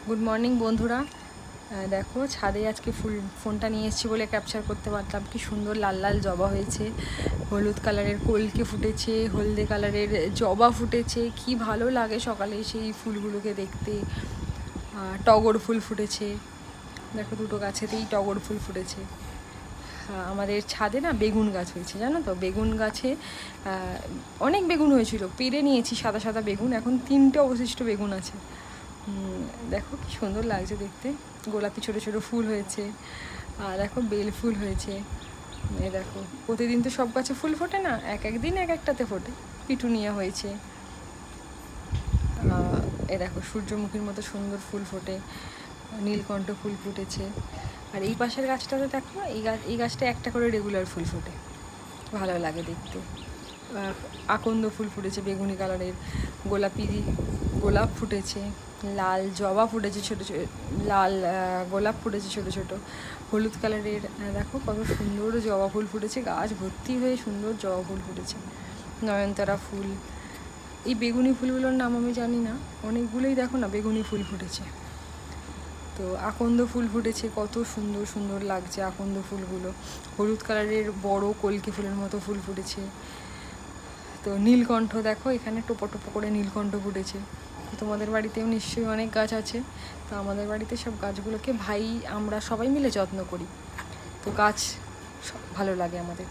Good morning বন্ধুরা। দেখো ছাদে আজকে ফোনটা নিয়ে এসেছি বলে ক্যাপচার করতে পারতাম। কি সুন্দর লাল লাল জবা হয়েছে, হলুদ কালারের কলকে ফুটেছে, হলদে কালারের জবা ফুটেছে। কি ভালো লাগে সকালে সেই ফুলগুলোকে দেখতে। টগর ফুল ফুটেছে, দেখো দুটো গাছেতেই টগর ফুল ফুটেছে। আমাদের ছাদে না বেগুন গাছ হয়েছে, জানো তো। বেগুন গাছে অনেক বেগুন হয়েছিল, পেরে নিয়েছি সাদা সাদা বেগুন। এখন 3টে অবশিষ্ট বেগুন আছে। দেখো কি সুন্দর লাগছে দেখতে। গোলাপি ছোটো ছোটো ফুল হয়েছে, আর দেখো বেল ফুল হয়েছে। এ দেখো, প্রতিদিন তো সব গাছে ফুল ফোটে না, এক একদিন এক একটাতে ফোটে। পিটুনিয়া হয়েছে। এ দেখো সূর্যমুখীর মতো সুন্দর ফুল ফোটে, নীলকণ্ঠ ফুল ফুটেছে। আর এই পাশের গাছটাতে দেখো, এই গাছটা একটা করে রেগুলার ফুল ফোটে, ভালো লাগে দেখতে। আকন্দ ফুল ফুটেছে বেগুনি কালারের, গোলাপ ফুটেছে, লাল জবা ফুটেছে ছোটো ছোটো, লাল গোলাপ ফুটেছে ছোটো ছোটো, হলুদ কালারের। দেখো কত সুন্দর জবা ফুল ফুটেছে, গাছ ভর্তি হয়ে সুন্দর জবা ফুল ফুটেছে। নয়নতারা ফুল। এই বেগুনি ফুলগুলোর নাম আমি জানি না, অনেকগুলোই দেখো না বেগুনি ফুল ফুটেছে। তো আকন্দ ফুল ফুটেছে, কত সুন্দর সুন্দর লাগছে আকন্দ ফুলগুলো। হলুদ কালারের বড় কলকে ফুলের মতো ফুল ফুটেছে। তো নীলকণ্ঠ দেখো, এখানে টোপো টোপো করে নীলকণ্ঠ ফুটেছে। তোমাদের বাড়িতেও নিশ্চয়ই অনেক গাছ আছে। তো আমাদের বাড়িতে সব গাছগুলোকে আমরা সবাই মিলে যত্ন করি। তো গাছ ভালো লাগে আমাদের।